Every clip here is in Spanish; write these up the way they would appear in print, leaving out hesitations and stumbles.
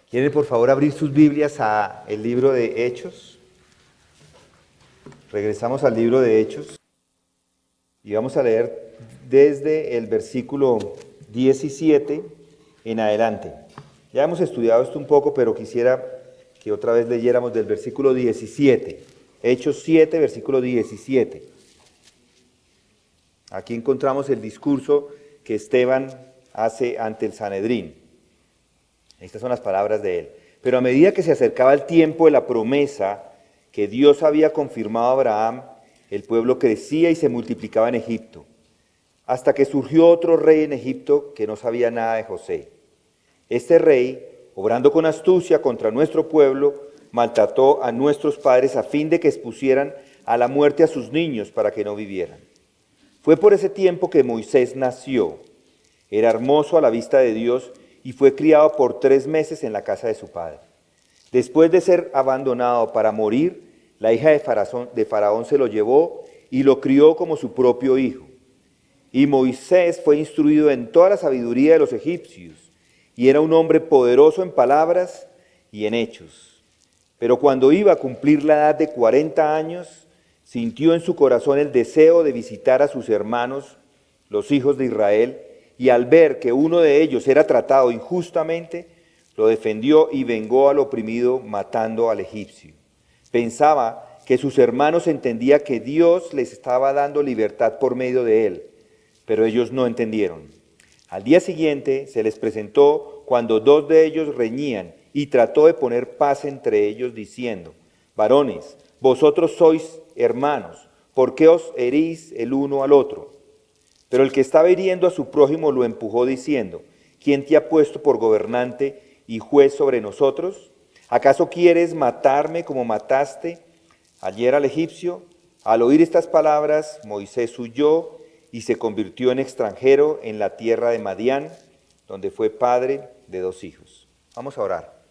¿Quieren por favor abrir sus Biblias a el libro de Hechos? Regresamos al libro de Hechos y vamos a leer desde el versículo 17 en adelante. Ya hemos estudiado esto un poco, pero quisiera que otra vez leyéramos del versículo 17. Hechos 7, versículo 17. Aquí encontramos el discurso que Esteban hace ante el Sanedrín. Estas son las palabras de él. Pero a medida que se acercaba el tiempo de la promesa que Dios había confirmado a Abraham, el pueblo crecía y se multiplicaba en Egipto, hasta que surgió otro rey en Egipto que no sabía nada de José. Este rey, obrando con astucia contra nuestro pueblo, maltrató a nuestros padres a fin de que expusieran a la muerte a sus niños para que no vivieran. Fue por ese tiempo que Moisés nació. Era hermoso a la vista de Dios y fue criado por 3 meses en la casa de su padre. Después de ser abandonado para morir, la hija de Faraón se lo llevó y lo crió como su propio hijo. Y Moisés fue instruido en toda la sabiduría de los egipcios, y era un hombre poderoso en palabras y en hechos. Pero cuando iba a cumplir la edad de 40 años, sintió en su corazón el deseo de visitar a sus hermanos, los hijos de Israel, y al ver que uno de ellos era tratado injustamente, lo defendió y vengó al oprimido matando al egipcio. Pensaba que sus hermanos entendían que Dios les estaba dando libertad por medio de él, pero ellos no entendieron. Al día siguiente se les presentó cuando 2 de ellos reñían y trató de poner paz entre ellos diciendo: varones, vosotros sois hermanos, ¿por qué os herís el uno al otro? Pero el que estaba hiriendo a su prójimo lo empujó diciendo: ¿quién te ha puesto por gobernante y juez sobre nosotros? ¿Acaso quieres matarme como mataste ayer al egipcio? Al oír estas palabras, Moisés huyó y se convirtió en extranjero en la tierra de Madián, donde fue padre de 2 hijos. Vamos a orar.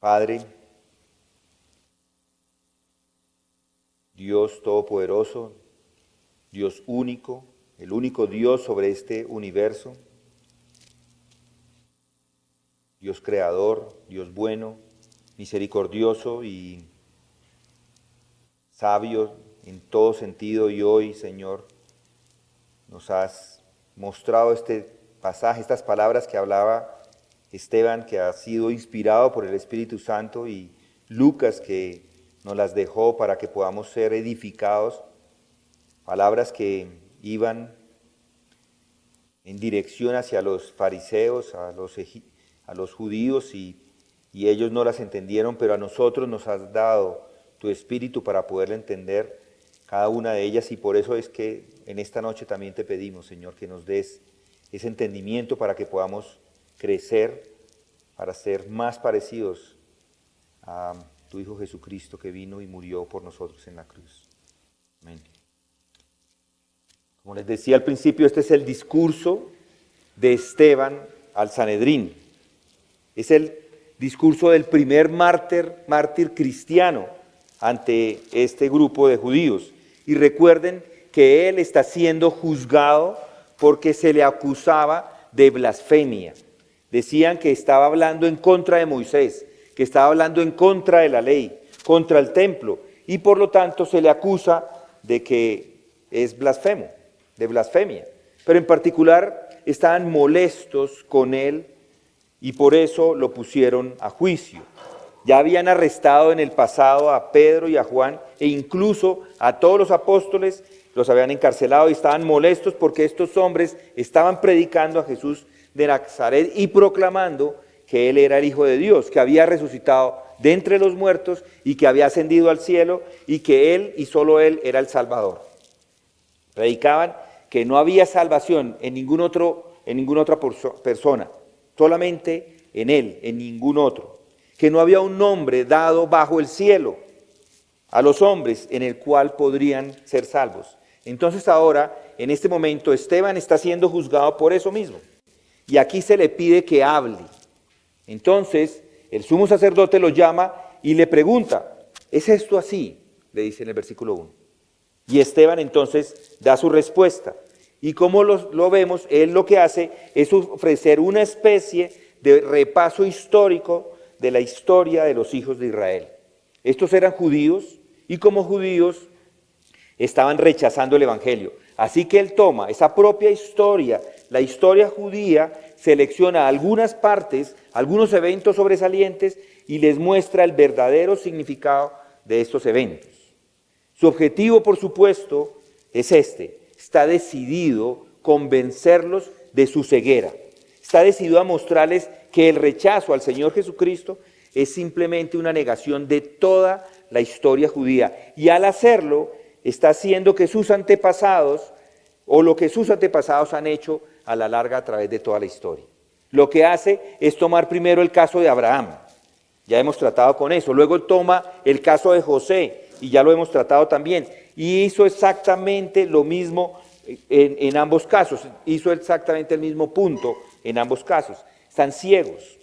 Padre, Dios todopoderoso, Dios único, el único Dios sobre este universo, Dios creador, Dios bueno, misericordioso y sabio en todo sentido, y hoy, Señor, nos has mostrado este pasaje, estas palabras que hablaba Esteban, que ha sido inspirado por el Espíritu Santo, y Lucas, que nos las dejó para que podamos ser edificados, palabras que iban en dirección hacia los fariseos, a los judíos, y ellos no las entendieron, pero a nosotros nos has dado tu Espíritu para poder entender cada una de ellas, y por eso es que en esta noche también te pedimos, Señor, que nos des ese entendimiento para que podamos crecer, para ser más parecidos a tu Hijo Jesucristo, que vino y murió por nosotros en la cruz. Amén. Como les decía al principio, este es el discurso de Esteban al Sanedrín. Es el discurso del primer mártir cristiano ante este grupo de judíos. Y recuerden que él está siendo juzgado porque se le acusaba de blasfemia. Decían que estaba hablando en contra de Moisés, que estaba hablando en contra de la ley, contra el templo, y por lo tanto se le acusa de que es blasfemo, de blasfemia. Pero en particular estaban molestos con él y por eso lo pusieron a juicio. Ya habían arrestado en el pasado a Pedro y a Juan, e incluso a todos los apóstoles los habían encarcelado, y estaban molestos porque estos hombres estaban predicando a Jesús de Nazaret y proclamando que él era el Hijo de Dios, que había resucitado de entre los muertos y que había ascendido al cielo, y que él y solo él era el Salvador. Predicaban que no había salvación en ninguna otra persona, solamente en él, en ningún otro. Que no había un nombre dado bajo el cielo a los hombres en el cual podrían ser salvos. Entonces ahora, en este momento, Esteban está siendo juzgado por eso mismo. Y aquí se le pide que hable. Entonces, el sumo sacerdote lo llama y le pregunta: ¿es esto así? Le dice en el versículo 1. Y Esteban entonces da su respuesta. Y como lo vemos, él lo que hace es ofrecer una especie de repaso histórico de la historia de los hijos de Israel. Estos eran judíos y como judíos estaban rechazando el evangelio. Así que él toma esa propia historia, la historia judía, selecciona algunas partes, algunos eventos sobresalientes y les muestra el verdadero significado de estos eventos. Su objetivo, por supuesto, es está decidido a convencerlos de su ceguera, está decidido a mostrarles que el rechazo al Señor Jesucristo es simplemente una negación de toda la historia judía, y al hacerlo está haciendo que sus antepasados, o lo que sus antepasados han hecho a la larga a través de toda la historia. Lo que hace es tomar primero el caso de Abraham, ya hemos tratado con eso, luego toma el caso de José, y ya lo hemos tratado también, y hizo exactamente lo mismo en ambos casos, hizo exactamente el mismo punto en ambos casos. Están ciegos.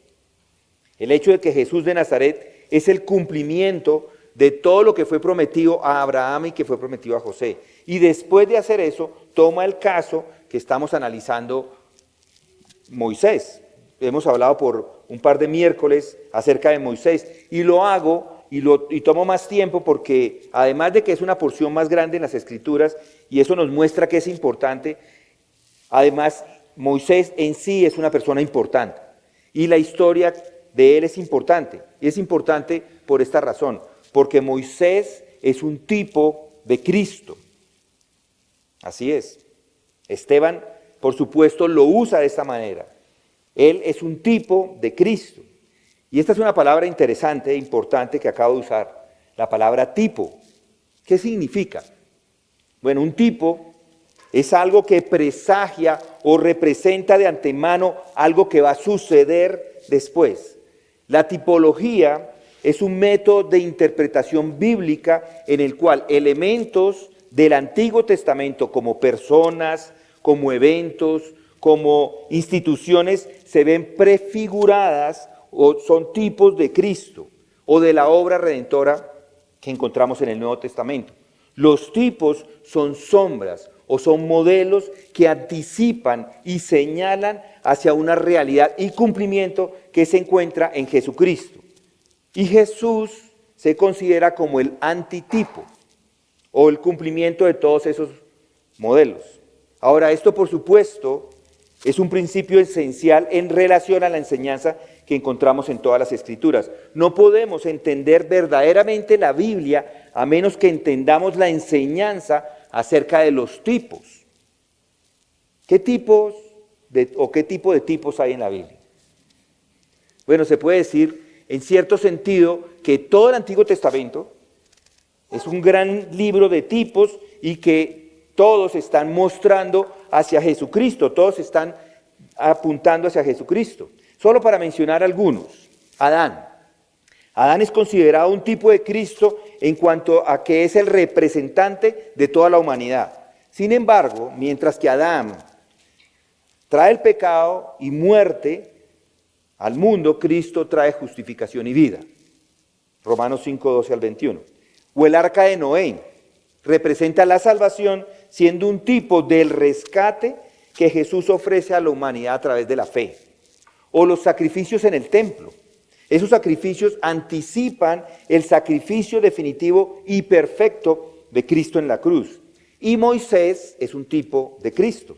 El hecho de que Jesús de Nazaret es el cumplimiento de todo lo que fue prometido a Abraham y que fue prometido a José. Y después de hacer eso, toma el caso que estamos analizando, Moisés. Hemos hablado por un par de miércoles acerca de Moisés, y lo hago y tomo más tiempo porque además de que es una porción más grande en las Escrituras, y eso nos muestra que es importante, además Moisés en sí es una persona importante, y la historia de él es importante, y es importante por esta razón, porque Moisés es un tipo de Cristo. Así es. Esteban, por supuesto, lo usa de esta manera. Él es un tipo de Cristo. Y esta es una palabra interesante e importante que acabo de usar, la palabra tipo. ¿Qué significa? Bueno, un tipo es algo que presagia o representa de antemano algo que va a suceder después. La tipología es un método de interpretación bíblica en el cual elementos del Antiguo Testamento, como personas, como eventos, como instituciones, se ven prefiguradas o son tipos de Cristo o de la obra redentora que encontramos en el Nuevo Testamento. Los tipos son sombras o son modelos que anticipan y señalan hacia una realidad y cumplimiento que se encuentra en Jesucristo. Y Jesús se considera como el antitipo o el cumplimiento de todos esos modelos. Ahora, esto por supuesto es un principio esencial en relación a la enseñanza que encontramos en todas las Escrituras. No podemos entender verdaderamente la Biblia a menos que entendamos la enseñanza acerca de los tipos. ¿Qué tipo de tipos hay en la Biblia? Bueno, se puede decir en cierto sentido que todo el Antiguo Testamento es un gran libro de tipos y que todos están mostrando hacia Jesucristo, todos están apuntando hacia Jesucristo. Solo para mencionar algunos, Adán. Adán es considerado un tipo de Cristo en cuanto a que es el representante de toda la humanidad. Sin embargo, mientras que Adán trae el pecado y muerte al mundo, Cristo trae justificación y vida. Romanos 5, 12 al 21. O el arca de Noé representa la salvación, siendo un tipo del rescate que Jesús ofrece a la humanidad a través de la fe. O los sacrificios en el templo. Esos sacrificios anticipan el sacrificio definitivo y perfecto de Cristo en la cruz. Y Moisés es un tipo de Cristo.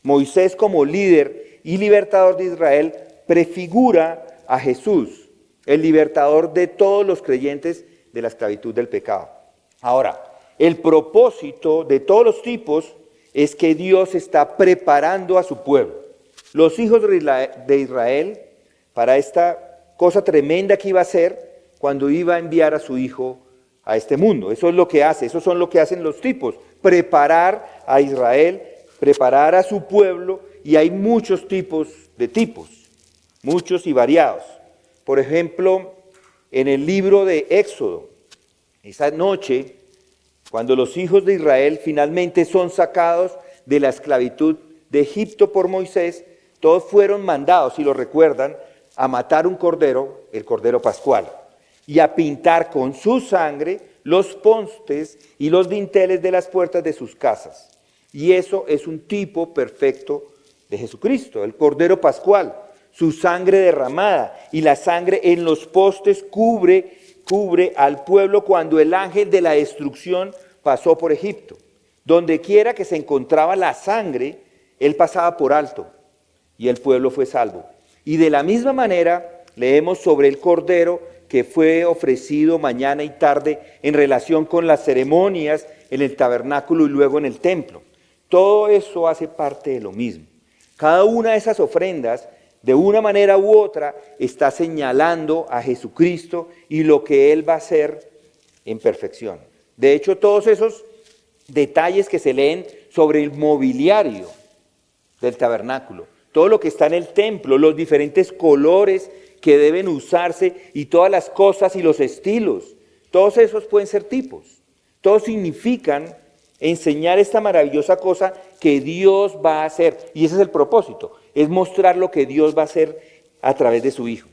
Moisés, como líder y libertador de Israel, prefigura a Jesús, el libertador de todos los creyentes de la esclavitud del pecado. Ahora, el propósito de todos los tipos es que Dios está preparando a su pueblo, los hijos de Israel, para esta cosa tremenda que iba a hacer cuando iba a enviar a su hijo a este mundo. Eso es lo que hace, eso son lo que hacen los tipos, preparar a Israel, preparar a su pueblo, y hay muchos tipos de tipos, muchos y variados. Por ejemplo, en el libro de Éxodo, esa noche, cuando los hijos de Israel finalmente son sacados de la esclavitud de Egipto por Moisés, todos fueron mandados, si lo recuerdan, a matar un cordero, el cordero pascual, y a pintar con su sangre los postes y los dinteles de las puertas de sus casas. Y eso es un tipo perfecto de Jesucristo, el Cordero Pascual, su sangre derramada, y la sangre en los postes cubre al pueblo cuando el ángel de la destrucción pasó por Egipto. Donde quiera que se encontraba la sangre, él pasaba por alto y el pueblo fue salvo. Y de la misma manera leemos sobre el Cordero que fue ofrecido mañana y tarde en relación con las ceremonias en el tabernáculo y luego en el templo. Todo eso hace parte de lo mismo. Cada una de esas ofrendas, de una manera u otra, está señalando a Jesucristo y lo que Él va a hacer en perfección. De hecho, todos esos detalles que se leen sobre el mobiliario del tabernáculo, todo lo que está en el templo, los diferentes colores que deben usarse y todas las cosas y los estilos, todos esos pueden ser tipos. Todos significan enseñar esta maravillosa cosa que Dios va a hacer. Y ese es el propósito, es mostrar lo que Dios va a hacer a través de su Hijo.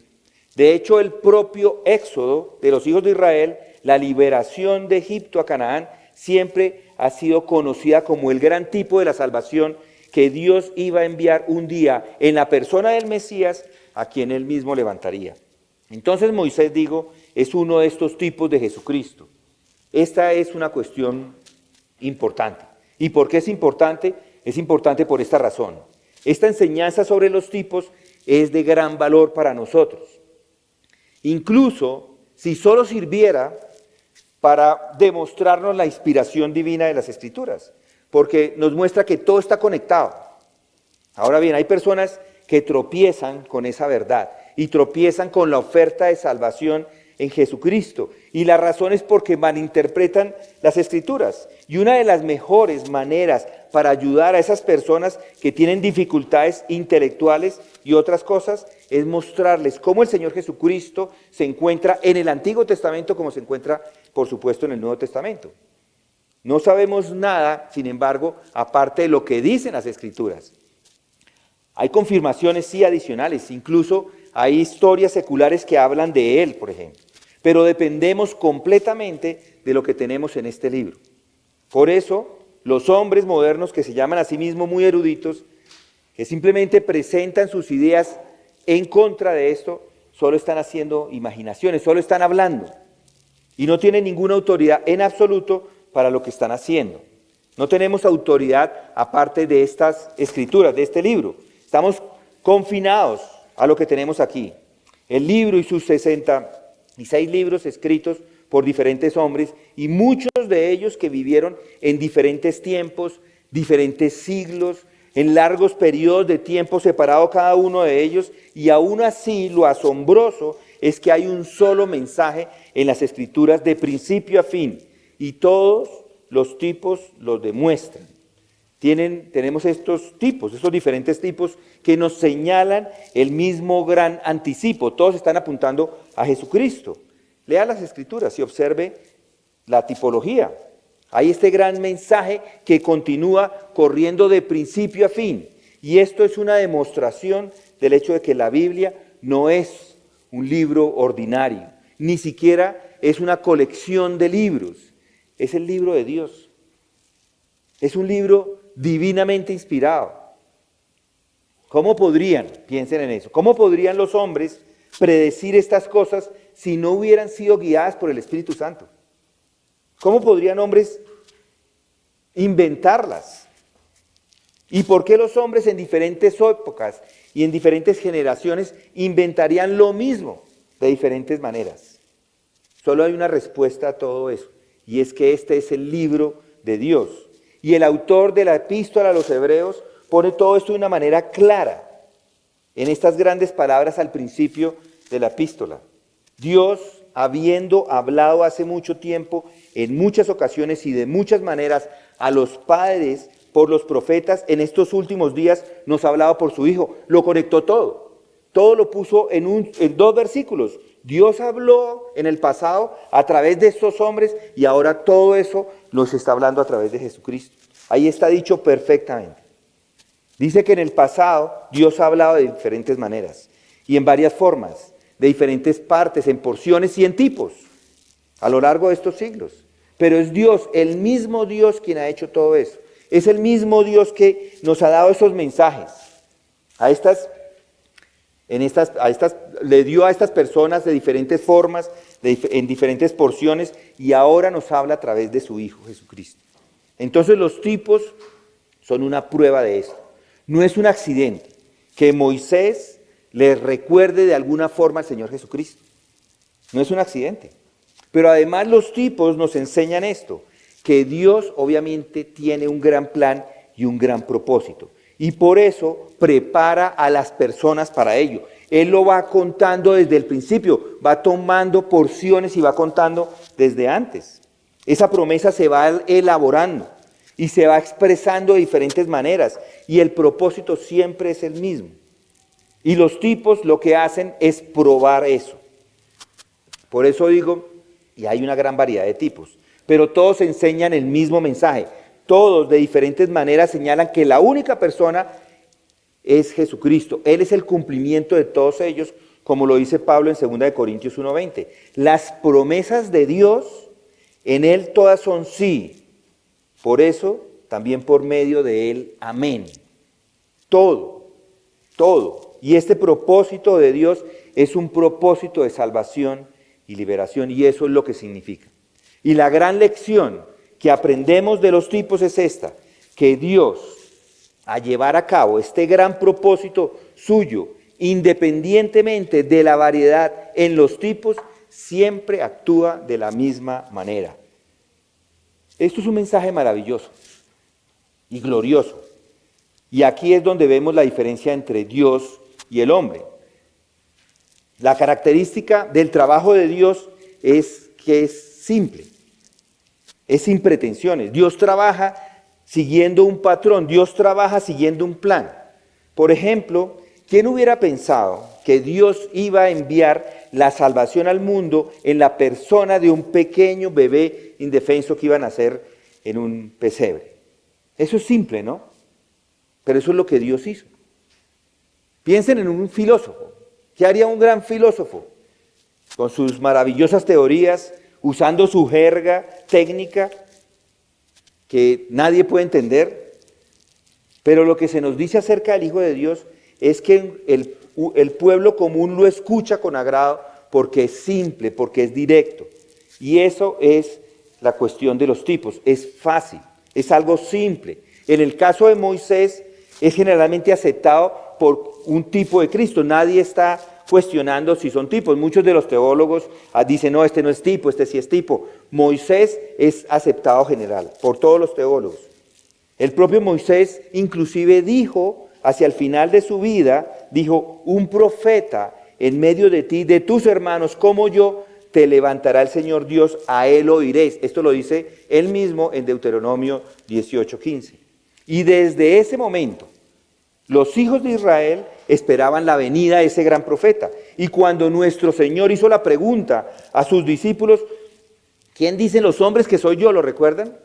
De hecho, el propio éxodo de los hijos de Israel, la liberación de Egipto a Canaán, siempre ha sido conocida como el gran tipo de la salvación que Dios iba a enviar un día en la persona del Mesías, a quien Él mismo levantaría. Entonces Moisés, es uno de estos tipos de Jesucristo. Esta es una cuestión importante. ¿Y por qué es importante? Es importante por esta razón. Esta enseñanza sobre los tipos es de gran valor para nosotros. Incluso si solo sirviera para demostrarnos la inspiración divina de las Escrituras, porque nos muestra que todo está conectado. Ahora bien, hay personas que tropiezan con esa verdad y tropiezan con la oferta de salvación en Jesucristo. Y la razón es porque malinterpretan las Escrituras. Y una de las mejores maneras para ayudar a esas personas que tienen dificultades intelectuales y otras cosas es mostrarles cómo el Señor Jesucristo se encuentra en el Antiguo Testamento como se encuentra, por supuesto, en el Nuevo Testamento. No sabemos nada, sin embargo, aparte de lo que dicen las Escrituras. Hay confirmaciones, sí, adicionales, incluso hay historias seculares que hablan de Él, por ejemplo. Pero dependemos completamente de lo que tenemos en este libro. Por eso, los hombres modernos que se llaman a sí mismos muy eruditos, que simplemente presentan sus ideas en contra de esto, solo están haciendo imaginaciones, solo están hablando. Y no tienen ninguna autoridad en absoluto para lo que están haciendo. No tenemos autoridad aparte de estas escrituras, de este libro. Estamos confinados a lo que tenemos aquí. El libro y sus 66 libros escritos por diferentes hombres y muchos de ellos que vivieron en diferentes tiempos, diferentes siglos, en largos periodos de tiempo separado cada uno de ellos, y aún así lo asombroso es que hay un solo mensaje en las Escrituras de principio a fin y todos los tipos los demuestran. Tenemos estos diferentes tipos que nos señalan el mismo gran anticipo. Todos están apuntando a Jesucristo. Lea las Escrituras y observe la tipología. Hay este gran mensaje que continúa corriendo de principio a fin. Y esto es una demostración del hecho de que la Biblia no es un libro ordinario, ni siquiera es una colección de libros. Es el libro de Dios. Es un libro divinamente inspirado. ¿Cómo podrían, piensen en eso, cómo podrían los hombres predecir estas cosas si no hubieran sido guiadas por el Espíritu Santo? ¿Cómo podrían hombres inventarlas? ¿Y por qué los hombres en diferentes épocas y en diferentes generaciones inventarían lo mismo de diferentes maneras? Solo hay una respuesta a todo eso, y es que este es el libro de Dios. Y el autor de la epístola a los Hebreos pone todo esto de una manera clara en estas grandes palabras al principio de la epístola. Dios, habiendo hablado hace mucho tiempo, en muchas ocasiones y de muchas maneras, a los padres por los profetas, en estos últimos días nos ha hablado por su Hijo. Lo conectó todo. Todo lo puso en 2 versículos. Dios habló en el pasado a través de estos hombres y ahora todo eso nos está hablando a través de Jesucristo. Ahí está dicho perfectamente. Dice que en el pasado Dios ha hablado de diferentes maneras y en varias formas, de diferentes partes, en porciones y en tipos, a lo largo de estos siglos. Pero es Dios, el mismo Dios, quien ha hecho todo eso. Es el mismo Dios que nos ha dado esos mensajes. Le dio a estas personas de diferentes formas, en diferentes porciones, y ahora nos habla a través de su Hijo Jesucristo. Entonces los tipos son una prueba de esto. No es un accidente que Moisés les recuerde de alguna forma al Señor Jesucristo. No es un accidente. Pero además los tipos nos enseñan esto, que Dios obviamente tiene un gran plan y un gran propósito. Y por eso prepara a las personas para ello. Él lo va contando desde el principio, va tomando porciones y va contando desde antes. Esa promesa se va elaborando y se va expresando de diferentes maneras. Y el propósito siempre es el mismo. Y los tipos lo que hacen es probar eso. Por eso digo, y hay una gran variedad de tipos, pero todos enseñan el mismo mensaje. Todos de diferentes maneras señalan que la única persona es Jesucristo. Él es el cumplimiento de todos ellos, como lo dice Pablo en 2 Corintios 1:20. Las promesas de Dios, en Él todas son sí. Por eso, también por medio de Él, amén. Todo. Y este propósito de Dios es un propósito de salvación y liberación, y eso es lo que significa. Y la gran lección que aprendemos de los tipos es esta, que Dios, a llevar a cabo este gran propósito suyo, independientemente de la variedad en los tipos, siempre actúa de la misma manera. Esto es un mensaje maravilloso y glorioso. Y aquí es donde vemos la diferencia entre Dios y el hombre. La característica del trabajo de Dios es que es simple, es sin pretensiones. Dios trabaja siguiendo un patrón, Dios trabaja siguiendo un plan. Por ejemplo, ¿quién hubiera pensado que Dios iba a enviar la salvación al mundo en la persona de un pequeño bebé indefenso que iba a nacer en un pesebre? Eso es simple, ¿no? Pero eso es lo que Dios hizo. Piensen en un filósofo. ¿Qué haría un gran filósofo? Con sus maravillosas teorías, usando su jerga técnica que nadie puede entender. Pero lo que se nos dice acerca del Hijo de Dios es que el pueblo común lo escucha con agrado porque es simple, porque es directo. Y eso es la cuestión de los tipos. Es fácil, es algo simple. En el caso de Moisés es generalmente aceptado por un tipo de Cristo. Nadie está cuestionando si son tipos. Muchos de los teólogos dicen, no, este no es tipo, este sí es tipo. Moisés es aceptado general por todos los teólogos. El propio Moisés inclusive dijo, hacia el final de su vida, dijo, un profeta en medio de ti, de tus hermanos como yo, te levantará el Señor Dios, a él oiréis. Esto lo dice él mismo en Deuteronomio 18:15. Y desde ese momento, los hijos de Israel esperaban la venida de ese gran profeta. Y cuando nuestro Señor hizo la pregunta a sus discípulos, ¿quién dicen los hombres que soy yo? ¿Lo recuerdan?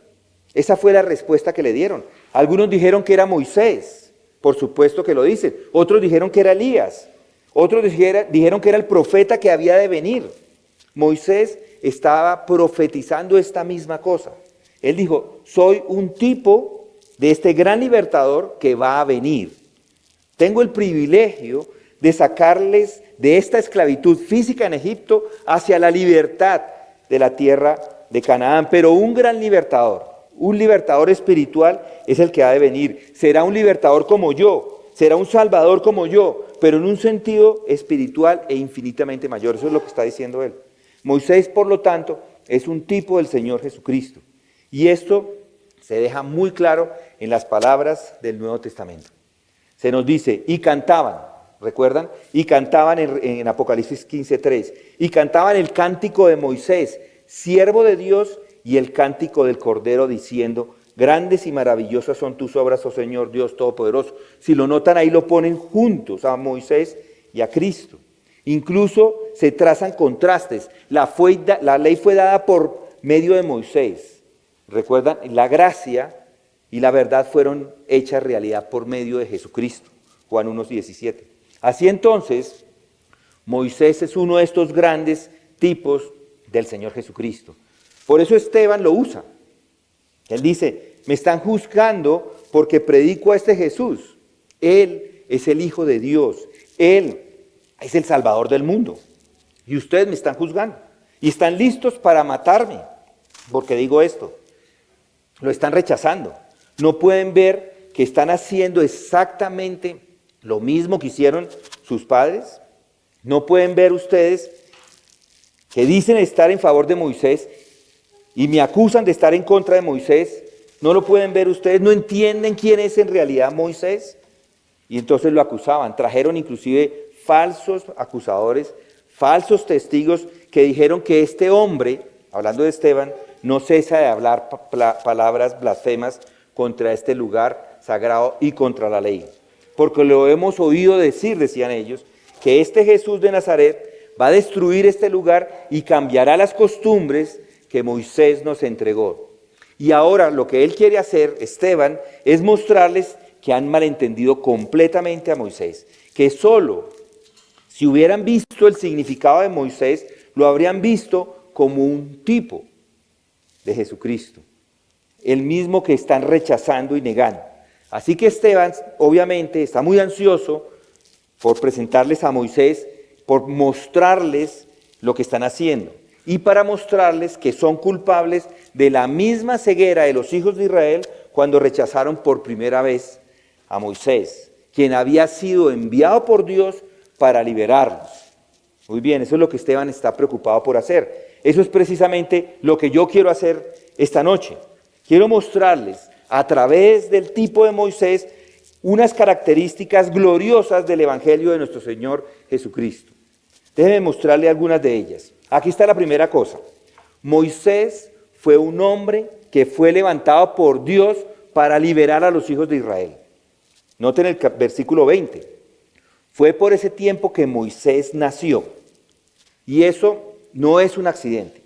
Esa fue la respuesta que le dieron. Algunos dijeron que era Moisés, por supuesto que lo dicen. Otros dijeron que era Elías. Otros dijeron que era el profeta que había de venir. Moisés estaba profetizando esta misma cosa. Él dijo, soy un tipo de este gran libertador que va a venir. Tengo el privilegio de sacarles de esta esclavitud física en Egipto hacia la libertad de la tierra de Canaán. Pero un gran libertador, un libertador espiritual es el que ha de venir. Será un libertador como yo, será un salvador como yo, pero en un sentido espiritual e infinitamente mayor. Eso es lo que está diciendo él. Moisés, por lo tanto, es un tipo del Señor Jesucristo. Y esto se deja muy claro en las palabras del Nuevo Testamento. Se nos dice, y cantaban, ¿recuerdan? Y cantaban en Apocalipsis 15:3, y cantaban el cántico de Moisés, siervo de Dios, y el cántico del Cordero, diciendo, grandes y maravillosas son tus obras, oh Señor Dios Todopoderoso. Si lo notan, ahí lo ponen juntos a Moisés y a Cristo. Incluso se trazan contrastes. La ley fue dada por medio de Moisés. ¿Recuerdan? La gracia y la verdad fueron hechas realidad por medio de Jesucristo. Juan 1:17. Así entonces, Moisés es uno de estos grandes tipos del Señor Jesucristo. Por eso Esteban lo usa. Él dice, me están juzgando porque predico a este Jesús. Él es el Hijo de Dios. Él es el Salvador del mundo. Y ustedes me están juzgando. Y están listos para matarme. Porque digo esto. Lo están rechazando. No pueden ver que están haciendo exactamente lo mismo que hicieron sus padres. No pueden ver ustedes que dicen estar en favor de Moisés y me acusan de estar en contra de Moisés. ¿No lo pueden ver ustedes? ¿No entienden quién es en realidad Moisés? Y entonces lo acusaban. Trajeron inclusive falsos acusadores, falsos testigos que dijeron que este hombre, hablando de Esteban, no cesa de hablar palabras blasfemas contra este lugar sagrado y contra la ley. Porque lo hemos oído decir, decían ellos, que este Jesús de Nazaret va a destruir este lugar y cambiará las costumbres que Moisés nos entregó. Y ahora lo que él quiere hacer, Esteban, es mostrarles que han malentendido completamente a Moisés, que solo si hubieran visto el significado de Moisés, lo habrían visto como un tipo de Jesucristo, el mismo que están rechazando y negando. Así que Esteban, obviamente, está muy ansioso por presentarles a Moisés, por mostrarles lo que están haciendo y para mostrarles que son culpables de la misma ceguera de los hijos de Israel cuando rechazaron por primera vez a Moisés, quien había sido enviado por Dios para liberarlos. Muy bien, eso es lo que Esteban está preocupado por hacer. Eso es precisamente lo que yo quiero hacer esta noche. Quiero mostrarles a través del tipo de Moisés unas características gloriosas del Evangelio de nuestro Señor Jesucristo. Déjenme mostrarle algunas de ellas. Aquí está la primera cosa. Moisés fue un hombre que fue levantado por Dios para liberar a los hijos de Israel. Noten el versículo 20. Fue por ese tiempo que Moisés nació. Y eso no es un accidente.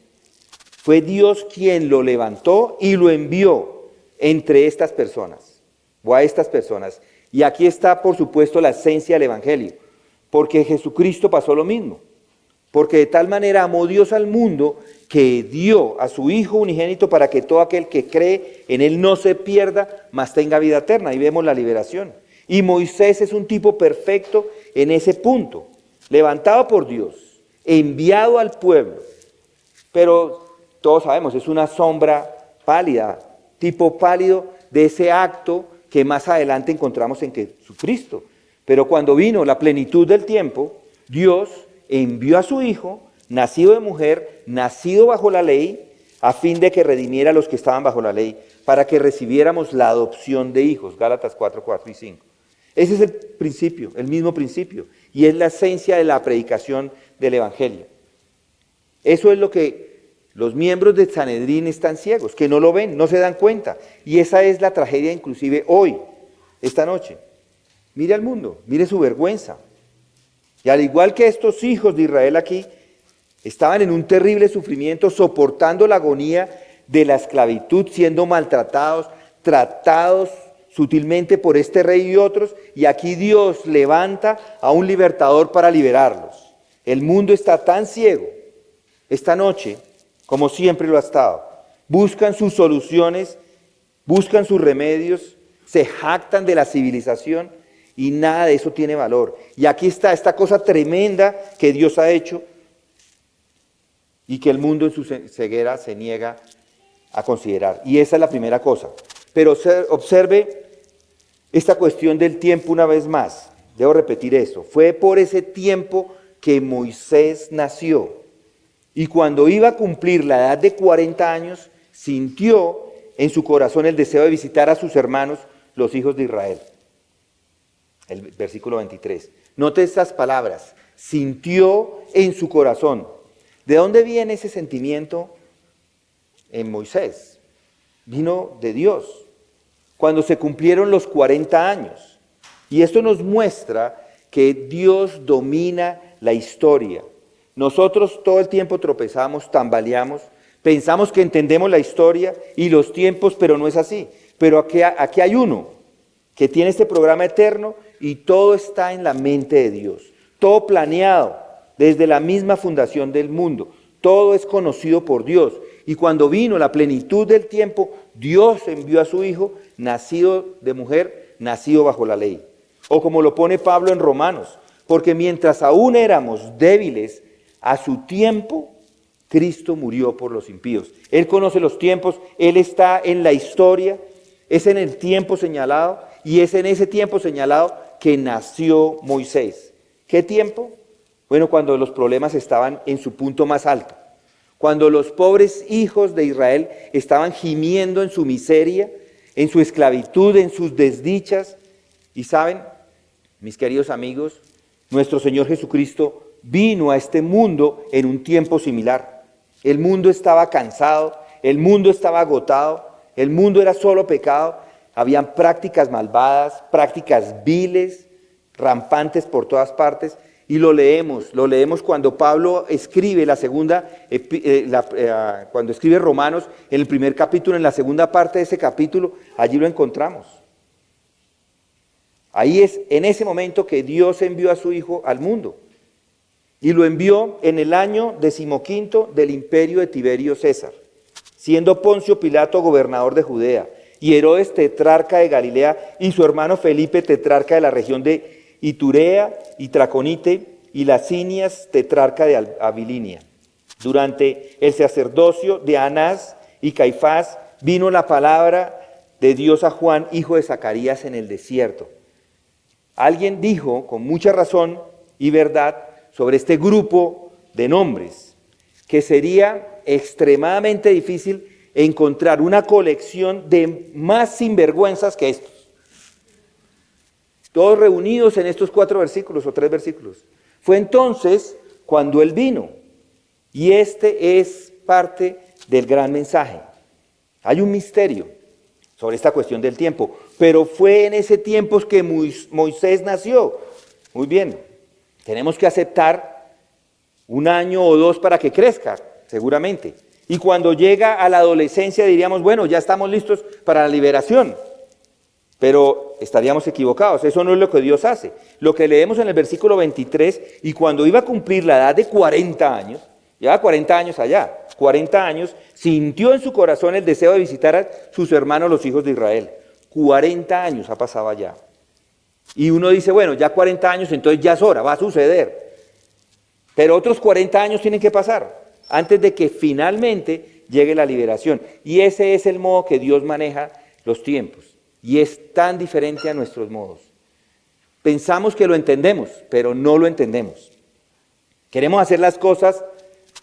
Fue Dios quien lo levantó y lo envió entre estas personas, o a estas personas. Y aquí está, por supuesto, la esencia del Evangelio. Porque Jesucristo pasó lo mismo. Porque de tal manera amó Dios al mundo que dio a su Hijo unigénito para que todo aquel que cree en Él no se pierda, mas tenga vida eterna. Ahí vemos la liberación. Y Moisés es un tipo perfecto en ese punto. Levantado por Dios, enviado al pueblo. Pero todos sabemos, es una sombra pálida, tipo pálido de ese acto que más adelante encontramos en Jesucristo. Pero cuando vino la plenitud del tiempo, Dios envió a su Hijo, nacido de mujer, nacido bajo la ley, a fin de que redimiera a los que estaban bajo la ley, para que recibiéramos la adopción de hijos. Gálatas 4, 4 y 5. Ese es el principio, el mismo principio, y es la esencia de la predicación del Evangelio. Eso es lo que los miembros de Sanedrín están ciegos, que no lo ven, no se dan cuenta. Y esa es la tragedia inclusive hoy, esta noche. Mire al mundo, mire su vergüenza. Y al igual que estos hijos de Israel aquí, estaban en un terrible sufrimiento, soportando la agonía de la esclavitud, siendo maltratados, tratados sutilmente por este rey y otros, y aquí Dios levanta a un libertador para liberarlos. El mundo está tan ciego esta noche, como siempre lo ha estado. Buscan sus soluciones, buscan sus remedios, se jactan de la civilización y nada de eso tiene valor. Y aquí está esta cosa tremenda que Dios ha hecho y que el mundo en su ceguera se niega a considerar. Y esa es la primera cosa. Pero observe esta cuestión del tiempo una vez más. Debo repetir eso. Fue por ese tiempo que Moisés nació. Y cuando iba a cumplir la edad de 40 años, sintió en su corazón el deseo de visitar a sus hermanos, los hijos de Israel. El versículo 23. Note estas palabras. Sintió en su corazón. ¿De dónde viene ese sentimiento en Moisés? Vino de Dios. Cuando se cumplieron los 40 años. Y esto nos muestra que Dios domina la historia. Nosotros todo el tiempo tropezamos, tambaleamos, pensamos que entendemos la historia y los tiempos, pero no es así. Pero aquí hay uno que tiene este programa eterno y todo está en la mente de Dios. Todo planeado desde la misma fundación del mundo. Todo es conocido por Dios. Y cuando vino la plenitud del tiempo, Dios envió a su Hijo, nacido de mujer, nacido bajo la ley. O como lo pone Pablo en Romanos, porque mientras aún éramos débiles, a su tiempo, Cristo murió por los impíos. Él conoce los tiempos, Él está en la historia, es en el tiempo señalado, y es en ese tiempo señalado que nació Moisés. ¿Qué tiempo? Bueno, cuando los problemas estaban en su punto más alto. Cuando los pobres hijos de Israel estaban gimiendo en su miseria, en su esclavitud, en sus desdichas. Y saben, mis queridos amigos, nuestro Señor Jesucristo vino a este mundo en un tiempo similar. El mundo estaba cansado, el mundo estaba agotado, el mundo era solo pecado. Habían prácticas malvadas, prácticas viles, rampantes por todas partes. Y lo leemos cuando Pablo escribe cuando escribe Romanos, en el primer capítulo, en la segunda parte de ese capítulo, allí lo encontramos. Ahí es en ese momento que Dios envió a su Hijo al mundo. Y lo envió en el año 15 del imperio de Tiberio César, siendo Poncio Pilato gobernador de Judea, y Herodes tetrarca de Galilea, y su hermano Felipe tetrarca de la región de Iturea y Traconite, y Lasinias tetrarca de Abilinia. Durante el sacerdocio de Anás y Caifás vino la palabra de Dios a Juan, hijo de Zacarías, en el desierto. Alguien dijo con mucha razón y verdad sobre este grupo de nombres que sería extremadamente difícil encontrar una colección de más sinvergüenzas que estos. Todos reunidos en estos 4 versículos o 3 versículos. Fue entonces cuando Él vino. Y este es parte del gran mensaje. Hay un misterio sobre esta cuestión del tiempo. Pero fue en ese tiempo que Moisés nació. Muy bien, tenemos que aceptar 1 año o 2 para que crezca, seguramente. Y cuando llega a la adolescencia diríamos, bueno, ya estamos listos para la liberación. Pero estaríamos equivocados, eso no es lo que Dios hace. Lo que leemos en el versículo 23, y cuando iba a cumplir la edad de 40 años, llevaba 40 años allá, 40 años, sintió en su corazón el deseo de visitar a sus hermanos los hijos de Israel. 40 años ha pasado allá. Y uno dice, bueno, ya 40 años, entonces ya es hora, va a suceder. Pero otros 40 años tienen que pasar, antes de que finalmente llegue la liberación. Y ese es el modo que Dios maneja los tiempos. Y es tan diferente a nuestros modos. Pensamos que lo entendemos, pero no lo entendemos. Queremos hacer las cosas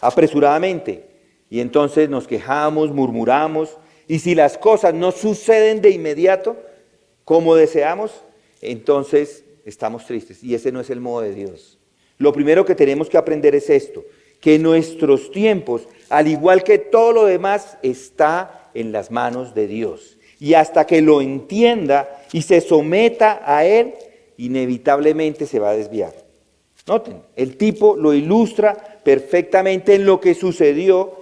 apresuradamente y entonces nos quejamos, murmuramos, y si las cosas no suceden de inmediato como deseamos, entonces estamos tristes, y ese no es el modo de Dios. Lo primero que tenemos que aprender es esto, que nuestros tiempos, al igual que todo lo demás, está en las manos de Dios. Y hasta que lo entienda y se someta a Él, inevitablemente se va a desviar. Noten, el tipo lo ilustra perfectamente en lo que sucedió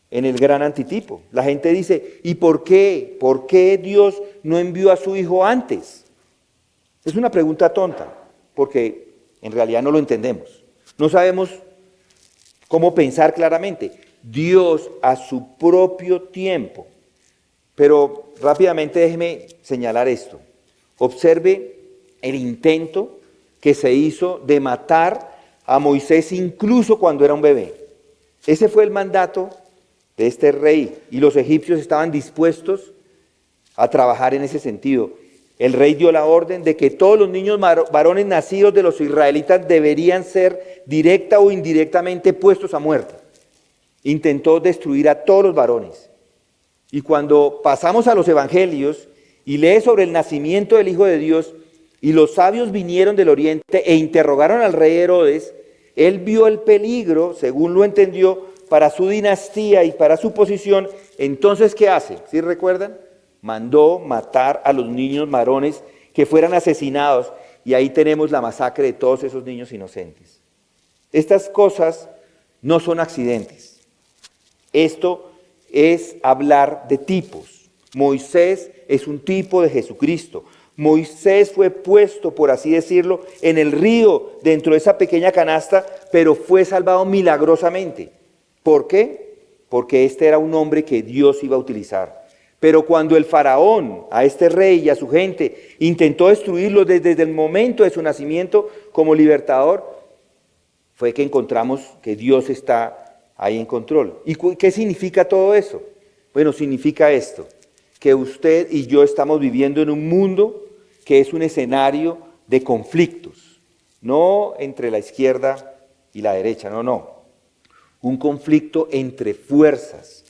en el gran antitipo. La gente dice, ¿y por qué? ¿Por qué Dios no envió a su Hijo antes? Es una pregunta tonta, porque en realidad no lo entendemos. No sabemos cómo pensar claramente. Dios a su propio tiempo. Pero rápidamente déjeme señalar esto. Observe el intento que se hizo de matar a Moisés incluso cuando era un bebé. Ese fue el mandato de este rey y los egipcios estaban dispuestos a trabajar en ese sentido. El rey dio la orden de que todos los niños varones nacidos de los israelitas deberían ser directa o indirectamente puestos a muerte. Intentó destruir a todos los varones. Y cuando pasamos a los evangelios y lee sobre el nacimiento del Hijo de Dios, y los sabios vinieron del oriente e interrogaron al rey Herodes, él vio el peligro, según lo entendió, para su dinastía y para su posición. Entonces, ¿qué hace? ¿Sí recuerdan? Mandó matar a los niños varones que fueran asesinados, y ahí tenemos la masacre de todos esos niños inocentes. Estas cosas no son accidentes. Esto es hablar de tipos. Moisés es un tipo de Jesucristo. Moisés fue puesto, por así decirlo, en el río dentro de esa pequeña canasta, pero fue salvado milagrosamente. ¿Por qué? Porque este era un hombre que Dios iba a utilizar. Pero cuando el faraón, a este rey y a su gente, intentó destruirlo desde el momento de su nacimiento como libertador, fue que encontramos que Dios está ahí en control. ¿Y qué significa todo eso? Bueno, significa esto, que usted y yo estamos viviendo en un mundo que es un escenario de conflictos, no entre la izquierda y la derecha, no. Un conflicto entre fuerzas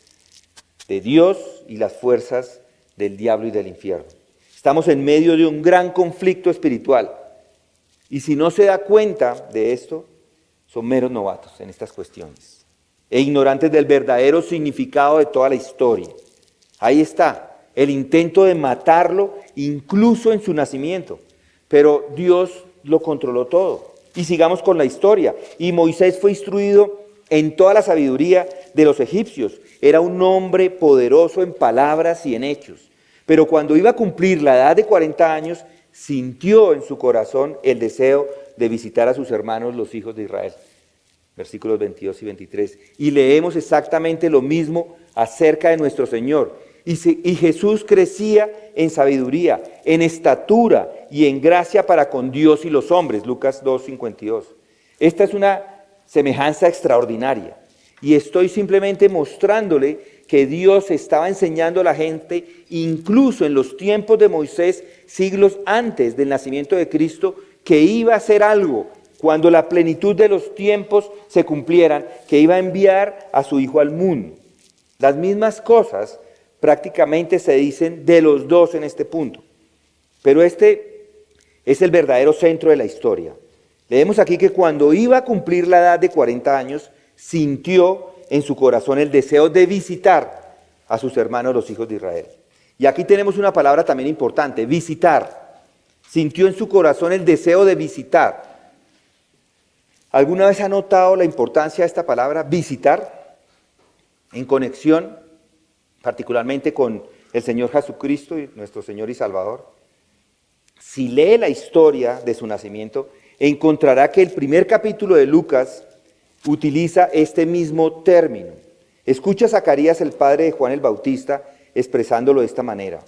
de Dios y las fuerzas del diablo y del infierno. Estamos en medio de un gran conflicto espiritual. Y si no se da cuenta de esto, son meros novatos en estas cuestiones e ignorantes del verdadero significado de toda la historia. Ahí está, el intento de matarlo incluso en su nacimiento. Pero Dios lo controló todo. Y sigamos con la historia. Y Moisés fue instruido en toda la sabiduría de los egipcios. Era un hombre poderoso en palabras y en hechos. Pero cuando iba a cumplir la edad de 40 años, sintió en su corazón el deseo de visitar a sus hermanos, los hijos de Israel. Versículos 22 y 23. Y leemos exactamente lo mismo acerca de nuestro Señor. Y Jesús crecía en sabiduría, en estatura y en gracia para con Dios y los hombres. Lucas 2:52. Esta es una semejanza extraordinaria. Y estoy simplemente mostrándole que Dios estaba enseñando a la gente, incluso en los tiempos de Moisés, siglos antes del nacimiento de Cristo, que iba a hacer algo cuando la plenitud de los tiempos se cumplieran, que iba a enviar a su Hijo al mundo. Las mismas cosas prácticamente se dicen de los dos en este punto. Pero este es el verdadero centro de la historia. Leemos aquí que cuando iba a cumplir la edad de 40 años, sintió en su corazón el deseo de visitar a sus hermanos, los hijos de Israel. Y aquí tenemos una palabra también importante, visitar. Sintió en su corazón el deseo de visitar. ¿Alguna vez ha notado la importancia de esta palabra, visitar? En conexión, particularmente con el Señor Jesucristo, nuestro Señor y Salvador. Si lee la historia de su nacimiento, encontrará que el primer capítulo de Lucas utiliza este mismo término. Escucha a Zacarías, el padre de Juan el Bautista, expresándolo de esta manera.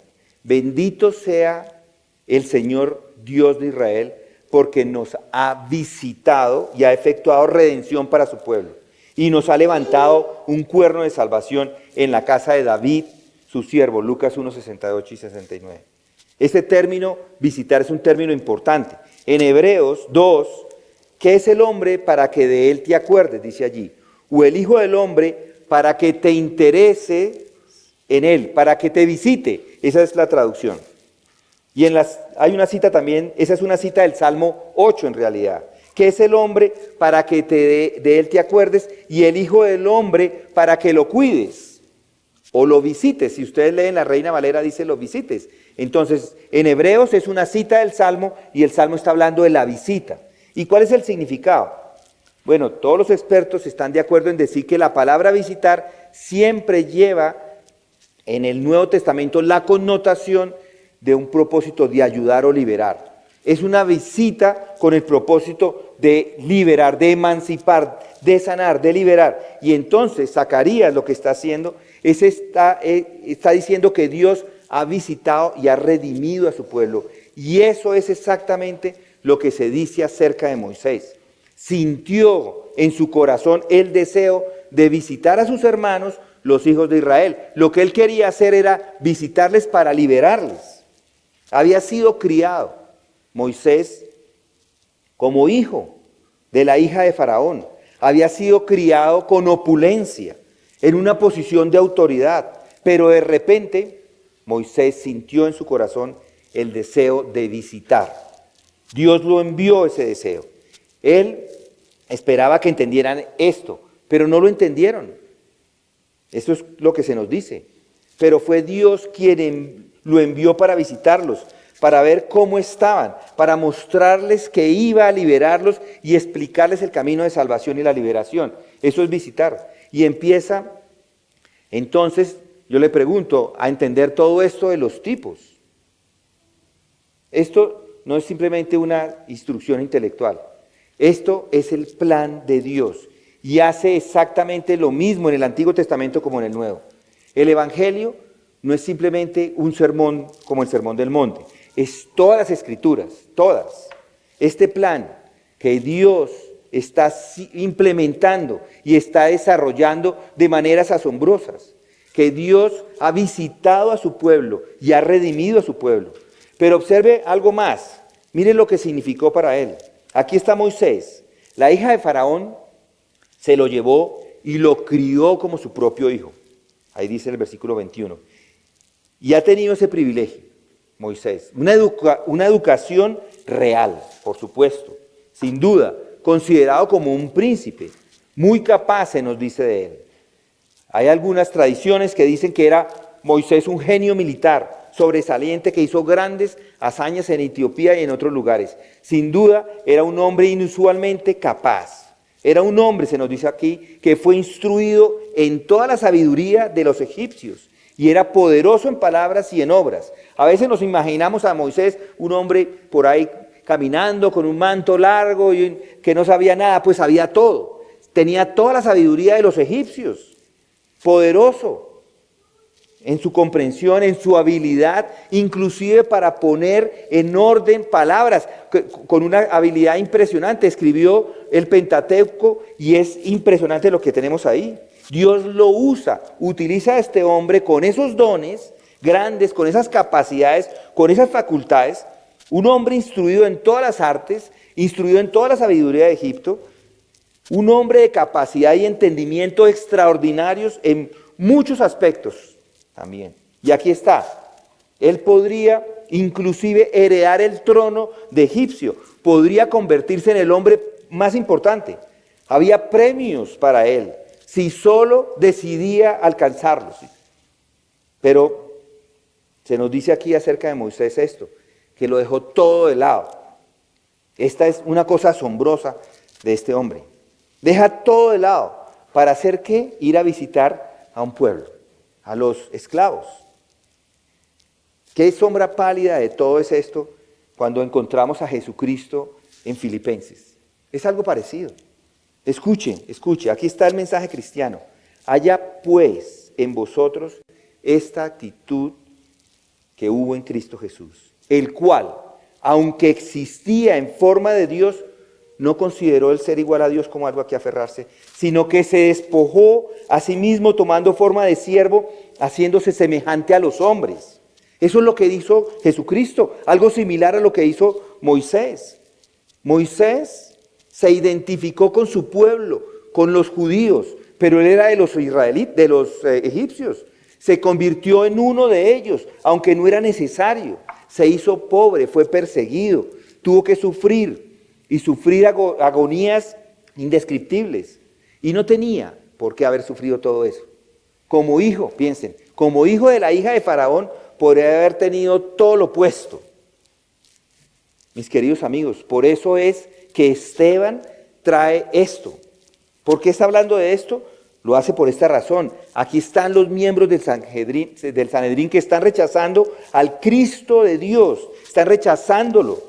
Bendito sea el Señor Dios de Israel, porque nos ha visitado y ha efectuado redención para su pueblo. Y nos ha levantado un cuerno de salvación en la casa de David, su siervo. Lucas 1, 68 y 69. Este término, visitar, es un término importante. En Hebreos 2, ¿qué es el hombre para que de él te acuerdes? Dice allí. O el hijo del hombre para que te interese en él, para que te visite. Esa es la traducción. Y hay una cita también, esa es una cita del Salmo 8 en realidad. ¿Qué es el hombre para que de él te acuerdes? Y el hijo del hombre para que lo cuides o lo visites. Si ustedes leen la Reina Valera dice lo visites. Entonces, en Hebreos es una cita del Salmo y el Salmo está hablando de la visita. ¿Y cuál es el significado? Bueno, todos los expertos están de acuerdo en decir que la palabra visitar siempre lleva en el Nuevo Testamento la connotación de un propósito de ayudar o liberar. Es una visita con el propósito de liberar, de emancipar, de sanar, de liberar. Y entonces Zacarías lo que está haciendo es está diciendo que Dios ha visitado y ha redimido a su pueblo. Y eso es exactamente lo que se dice acerca de Moisés. Sintió en su corazón el deseo de visitar a sus hermanos, los hijos de Israel. Lo que él quería hacer era visitarles para liberarles. Había sido criado Moisés como hijo de la hija de Faraón. Había sido criado con opulencia, en una posición de autoridad. Pero de repente Moisés sintió en su corazón el deseo de visitar. Dios lo envió ese deseo. Él esperaba que entendieran esto, pero no lo entendieron. Eso es lo que se nos dice. Pero fue Dios quien lo envió para visitarlos, para ver cómo estaban, para mostrarles que iba a liberarlos y explicarles el camino de salvación y la liberación. Eso es visitar. Y empieza, entonces, yo le pregunto, a entender todo esto de los tipos. Esto no es simplemente una instrucción intelectual. Esto es el plan de Dios y hace exactamente lo mismo en el Antiguo Testamento como en el Nuevo. El Evangelio no es simplemente un sermón como el Sermón del Monte, es todas las Escrituras, todas. Este plan que Dios está implementando y está desarrollando de maneras asombrosas, que Dios ha visitado a su pueblo y ha redimido a su pueblo. Pero observe algo más, mire lo que significó para él. Aquí está Moisés, la hija de Faraón se lo llevó y lo crió como su propio hijo. Ahí dice el versículo 21. Y ha tenido ese privilegio, Moisés, una educación real, por supuesto, sin duda, considerado como un príncipe, muy capaz se nos dice de él. Hay algunas tradiciones que dicen que era Moisés un genio militar, sobresaliente, que hizo grandes hazañas en Etiopía y en otros lugares. Sin duda, era un hombre inusualmente capaz. Era un hombre, se nos dice aquí, que fue instruido en toda la sabiduría de los egipcios y era poderoso en palabras y en obras. A veces nos imaginamos a Moisés, un hombre por ahí caminando con un manto largo y que no sabía nada, pues sabía todo. Tenía toda la sabiduría de los egipcios, poderoso en su comprensión, en su habilidad, inclusive para poner en orden palabras, con una habilidad impresionante. Escribió el Pentateuco y es impresionante lo que tenemos ahí. Dios lo usa, utiliza a este hombre con esos dones grandes, con esas capacidades, con esas facultades, un hombre instruido en todas las artes, instruido en toda la sabiduría de Egipto, un hombre de capacidad y entendimiento extraordinarios en muchos aspectos también. Y aquí está, él podría inclusive heredar el trono de egipcio, podría convertirse en el hombre más importante. Había premios para él, si solo decidía alcanzarlos. Pero se nos dice aquí acerca de Moisés esto, que lo dejó todo de lado. Esta es una cosa asombrosa de este hombre. Deja todo de lado. ¿Para hacer qué? Ir a visitar a un pueblo, a los esclavos. ¿Qué sombra pálida de todo es esto cuando encontramos a Jesucristo en Filipenses? Es algo parecido. Escuche, aquí está el mensaje cristiano. Haya pues en vosotros esta actitud que hubo en Cristo Jesús, el cual, aunque existía en forma de Dios, no consideró el ser igual a Dios como algo a que aferrarse, sino que se despojó a sí mismo tomando forma de siervo, haciéndose semejante a los hombres. Eso es lo que hizo Jesucristo, algo similar a lo que hizo Moisés. Moisés se identificó con su pueblo, con los judíos, pero él era de los israelitas, de los egipcios. Se convirtió en uno de ellos, aunque no era necesario. Se hizo pobre, fue perseguido, tuvo que sufrir y sufrir agonías indescriptibles. Y no tenía por qué haber sufrido todo eso. Como hijo, piensen, como hijo de la hija de Faraón, podría haber tenido todo lo opuesto. Mis queridos amigos, por eso es que Esteban trae esto. ¿Por qué está hablando de esto? Lo hace por esta razón. Aquí están los miembros del Sanedrín que están rechazando al Cristo de Dios, están rechazándolo,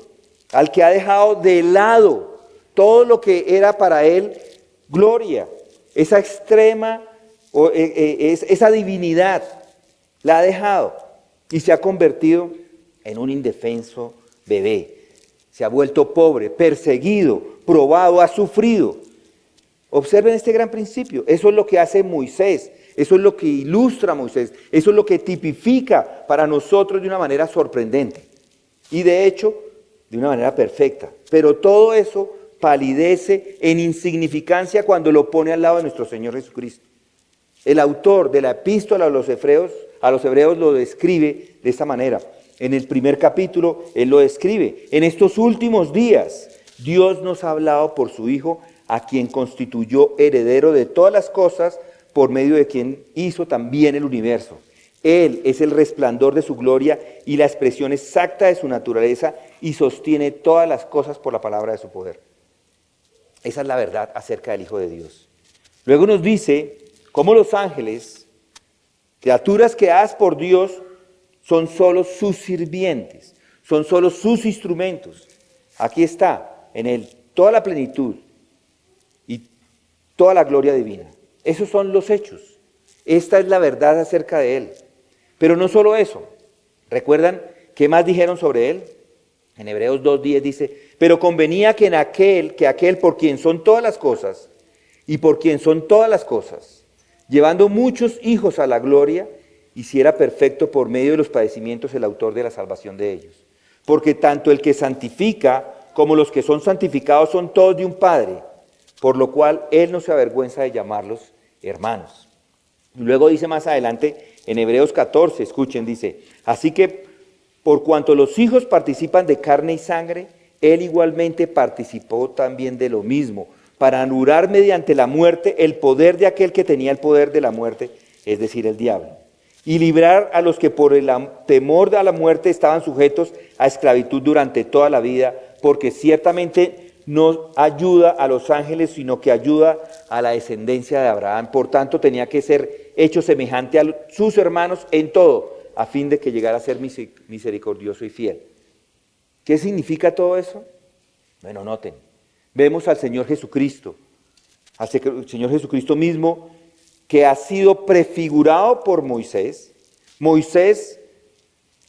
al que ha dejado de lado todo lo que era para él gloria, esa extrema, esa divinidad, la ha dejado y se ha convertido en un indefenso bebé. Se ha vuelto pobre, perseguido, probado, ha sufrido. Observen este gran principio. Eso es lo que hace Moisés. Eso es lo que ilustra a Moisés. Eso es lo que tipifica para nosotros de una manera sorprendente. Y de hecho, de una manera perfecta. Pero todo eso palidece en insignificancia cuando lo pone al lado de nuestro Señor Jesucristo. El autor de la epístola a los hebreos lo describe de esta manera. En el primer capítulo, él lo describe. En estos últimos días, Dios nos ha hablado por su Hijo, a quien constituyó heredero de todas las cosas, por medio de quien hizo también el universo. Él es el resplandor de su gloria y la expresión exacta de su naturaleza y sostiene todas las cosas por la palabra de su poder. Esa es la verdad acerca del Hijo de Dios. Luego nos dice cómo los ángeles, criaturas creadas por Dios, son solo sus sirvientes, son solo sus instrumentos. Aquí está, en él, toda la plenitud y toda la gloria divina. Esos son los hechos. Esta es la verdad acerca de él. Pero no solo eso. ¿Recuerdan qué más dijeron sobre él? En Hebreos 2:10 dice, pero convenía que aquel por quien son todas las cosas, y por quien son todas las cosas, llevando muchos hijos a la gloria, hiciera perfecto por medio de los padecimientos el autor de la salvación de ellos. Porque tanto el que santifica como los que son santificados son todos de un Padre, por lo cual Él no se avergüenza de llamarlos hermanos. Y luego dice más adelante, en Hebreos 14, escuchen, dice, así que por cuanto los hijos participan de carne y sangre, Él igualmente participó también de lo mismo, para anular mediante la muerte el poder de aquel que tenía el poder de la muerte, es decir, el diablo, y librar a los que por el temor a la muerte estaban sujetos a esclavitud durante toda la vida, porque ciertamente no ayuda a los ángeles, sino que ayuda a la descendencia de Abraham. Por tanto, tenía que ser hecho semejante a sus hermanos en todo, a fin de que llegara a ser misericordioso y fiel. ¿Qué significa todo eso? Bueno, noten, vemos al Señor Jesucristo mismo, que ha sido prefigurado por Moisés. Moisés,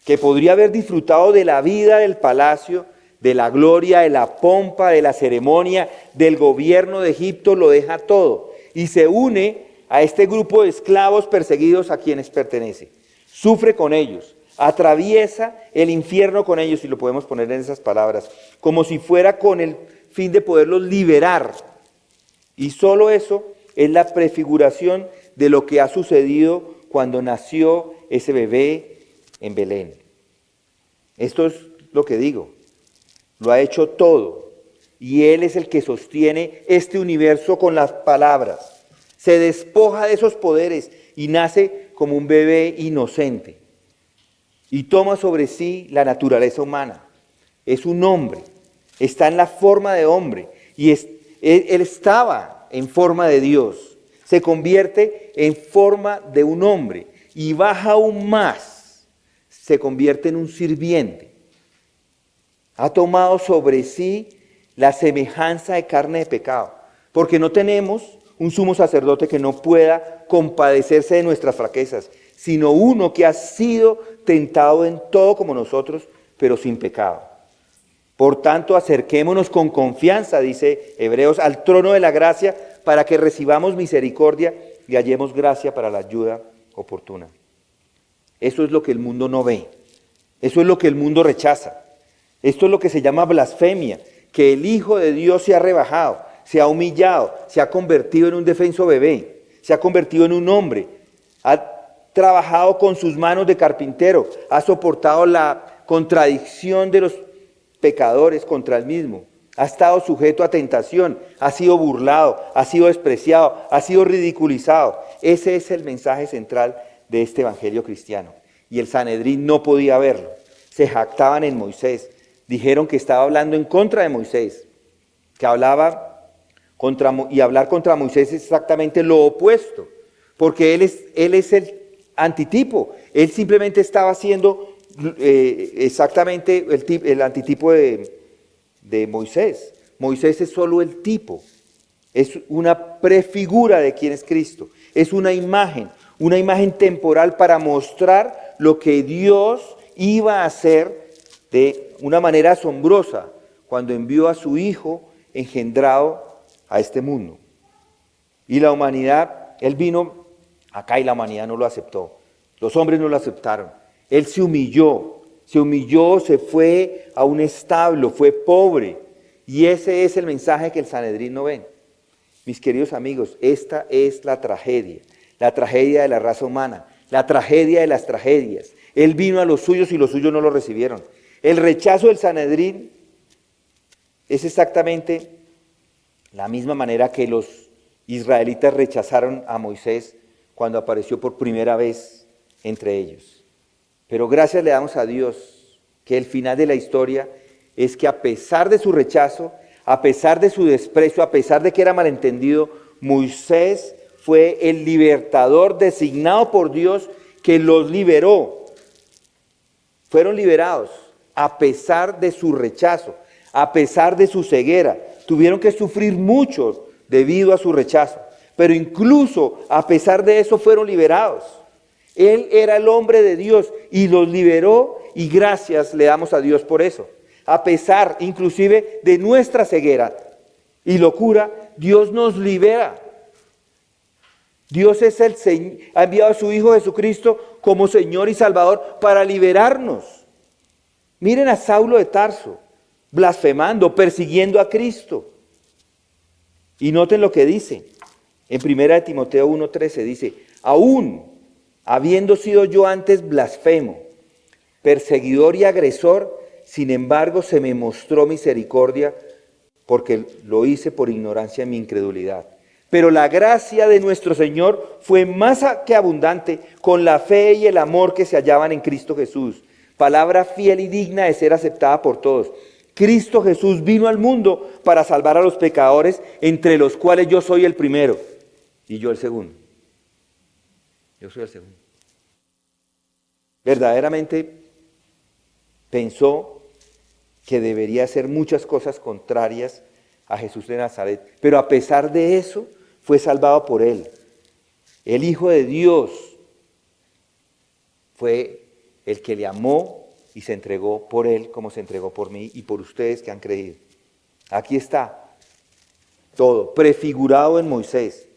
que podría haber disfrutado de la vida del palacio, de la gloria, de la pompa, de la ceremonia, del gobierno de Egipto, lo deja todo y se une a este grupo de esclavos perseguidos a quienes pertenece. Sufre con ellos, atraviesa el infierno con ellos, si lo podemos poner en esas palabras, como si fuera con el fin de poderlos liberar. Y solo eso es la prefiguración de lo que ha sucedido cuando nació ese bebé en Belén. Esto es lo que digo. Lo ha hecho todo. Y Él es el que sostiene este universo con las palabras. Se despoja de esos poderes y nace como un bebé inocente. Y toma sobre sí la naturaleza humana. Es un hombre. Está en la forma de hombre. Y él estaba en forma de Dios. Se convierte en forma de un hombre. Y baja aún más. Se convierte en un sirviente. Ha tomado sobre sí la semejanza de carne de pecado, porque no tenemos un sumo sacerdote que no pueda compadecerse de nuestras fraquezas, sino uno que ha sido tentado en todo como nosotros, pero sin pecado. Por tanto, acerquémonos con confianza, dice Hebreos, al trono de la gracia, para que recibamos misericordia y hallemos gracia para la ayuda oportuna. Eso es lo que el mundo no ve. Eso es lo que el mundo rechaza. Esto es lo que se llama blasfemia, que el Hijo de Dios se ha rebajado, se ha humillado, se ha convertido en un defenso bebé, se ha convertido en un hombre, ha trabajado con sus manos de carpintero, ha soportado la contradicción de los pecadores contra él mismo, ha estado sujeto a tentación, ha sido burlado, ha sido despreciado, ha sido ridiculizado. Ese es el mensaje central de este evangelio cristiano. Y el Sanedrín no podía verlo, se jactaban en Moisés. Dijeron que estaba hablando en contra de Moisés, que hablaba y hablar contra Moisés es exactamente lo opuesto, porque él es el antitipo. Él simplemente estaba haciendo exactamente el antitipo de Moisés. Moisés es solo el tipo, es una prefigura de quién es Cristo, es una imagen temporal para mostrar lo que Dios iba a hacer de una manera asombrosa cuando envió a su Hijo engendrado a este mundo. Y la humanidad, Él vino acá y la humanidad no lo aceptó. Los hombres no lo aceptaron. Él se humilló, se fue a un establo, fue pobre. Y ese es el mensaje que el Sanedrín no ven. Mis queridos amigos, esta es la tragedia de la raza humana, la tragedia de las tragedias. Él vino a los suyos y los suyos no lo recibieron. El rechazo del Sanedrín es exactamente la misma manera que los israelitas rechazaron a Moisés cuando apareció por primera vez entre ellos. Pero gracias le damos a Dios que el final de la historia es que a pesar de su rechazo, a pesar de su desprecio, a pesar de que era malentendido, Moisés fue el libertador designado por Dios que los liberó. Fueron liberados a pesar de su rechazo, a pesar de su ceguera. Tuvieron que sufrir mucho debido a su rechazo, pero incluso a pesar de eso fueron liberados. Él era el hombre de Dios y los liberó, y gracias le damos a Dios por eso. A pesar inclusive de nuestra ceguera y locura, Dios nos libera. Dios es el Señor, ha enviado a su Hijo Jesucristo como Señor y Salvador para liberarnos. Miren a Saulo de Tarso, blasfemando, persiguiendo a Cristo. Y noten lo que dice. En 1 Timoteo 1:13 dice, aún habiendo sido yo antes blasfemo, perseguidor y agresor, sin embargo se me mostró misericordia porque lo hice por ignorancia en mi incredulidad. Pero la gracia de nuestro Señor fue más que abundante con la fe y el amor que se hallaban en Cristo Jesús. Palabra fiel y digna de ser aceptada por todos. Cristo Jesús vino al mundo para salvar a los pecadores, entre los cuales yo soy el primero y yo el segundo. Yo soy el segundo. Verdaderamente pensó que debería hacer muchas cosas contrarias a Jesús de Nazaret, pero a pesar de eso, fue salvado por Él. El Hijo de Dios fue el que le amó y se entregó por Él como se entregó por mí y por ustedes que han creído. Aquí está todo, prefigurado en Moisés.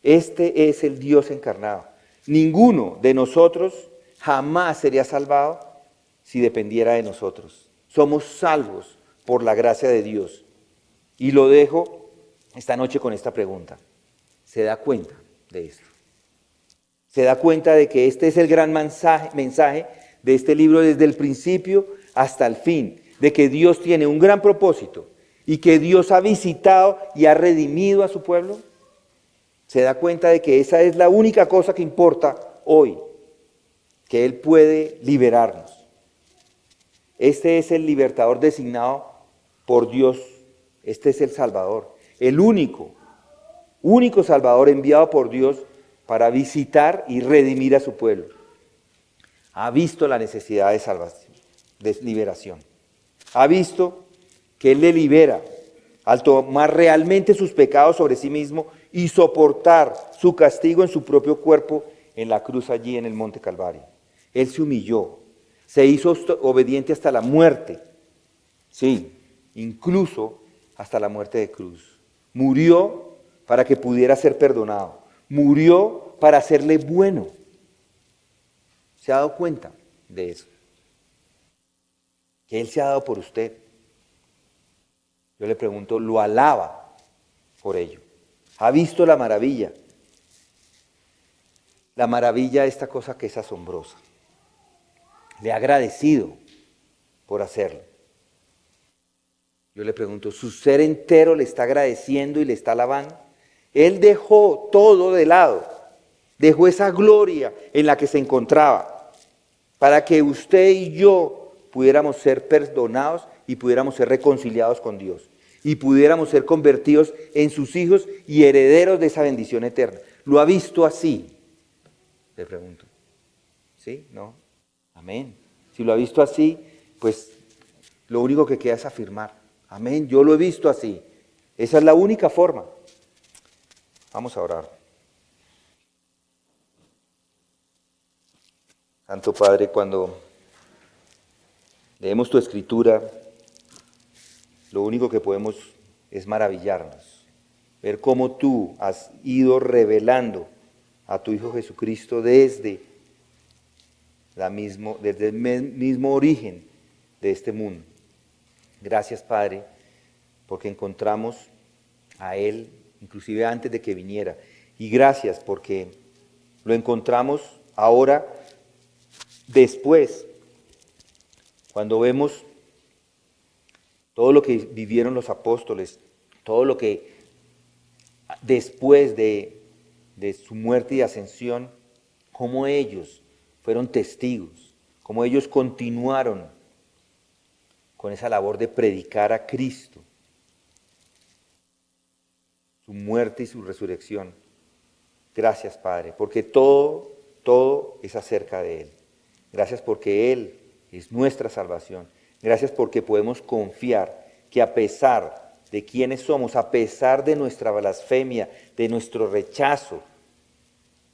Este es el Dios encarnado. Ninguno de nosotros jamás sería salvado si dependiera de nosotros. Somos salvos por la gracia de Dios. Y lo dejo esta noche con esta pregunta. ¿Se da cuenta de esto? ¿Se da cuenta de que este es el gran mensaje de este libro desde el principio hasta el fin? De que Dios tiene un gran propósito y que Dios ha visitado y ha redimido a su pueblo. ¿Se da cuenta de que esa es la única cosa que importa hoy? Que Él puede liberarnos. Este es el libertador designado por Dios. Este es el Salvador. El único Salvador enviado por Dios para visitar y redimir a su pueblo. Ha visto la necesidad de salvación, de liberación. Ha visto que Él le libera al tomar realmente sus pecados sobre sí mismo y soportar su castigo en su propio cuerpo en la cruz allí en el Monte Calvario. Él se humilló, se hizo obediente hasta la muerte. Sí, incluso hasta la muerte de cruz. Murió para que pudiera ser perdonado. Murió para hacerle bueno. ¿Se ha dado cuenta de eso? Que Él se ha dado por usted. Yo le pregunto, ¿lo alaba por ello? ¿Ha visto la maravilla? La maravilla de esta cosa que es asombrosa. Le ha agradecido por hacerlo. Yo le pregunto, ¿su ser entero le está agradeciendo y le está alabando? Él dejó todo de lado, dejó esa gloria en la que se encontraba, para que usted y yo pudiéramos ser perdonados y pudiéramos ser reconciliados con Dios, y pudiéramos ser convertidos en sus hijos y herederos de esa bendición eterna. ¿Lo ha visto así? Le pregunto. ¿Sí? ¿No? Amén. Si lo ha visto así, pues lo único que queda es afirmar. Amén, yo lo he visto así. Esa es la única forma. Vamos a orar. Santo Padre, cuando leemos tu Escritura, lo único que podemos es maravillarnos. Ver cómo tú has ido revelando a tu Hijo Jesucristo desde el mismo origen de este mundo. Gracias, Padre, porque encontramos a Él inclusive antes de que viniera. Y gracias porque lo encontramos ahora, después, cuando vemos todo lo que vivieron los apóstoles, todo lo que después de su muerte y ascensión, cómo ellos fueron testigos, cómo ellos continuaron con esa labor de predicar a Cristo, su muerte y su resurrección. Gracias, Padre, porque todo es acerca de Él. Gracias porque Él es nuestra salvación. Gracias porque podemos confiar que a pesar de quienes somos, a pesar de nuestra blasfemia, de nuestro rechazo,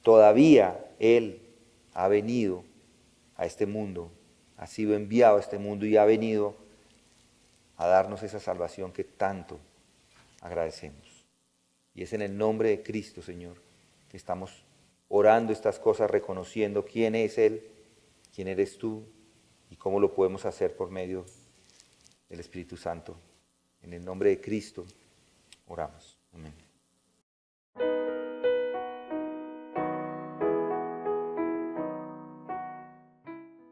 todavía Él ha venido a este mundo, ha sido enviado a este mundo y ha venido a darnos esa salvación que tanto agradecemos. Y es en el nombre de Cristo, Señor, que estamos orando estas cosas, reconociendo quién es Él, quién eres tú y cómo lo podemos hacer por medio del Espíritu Santo. En el nombre de Cristo oramos.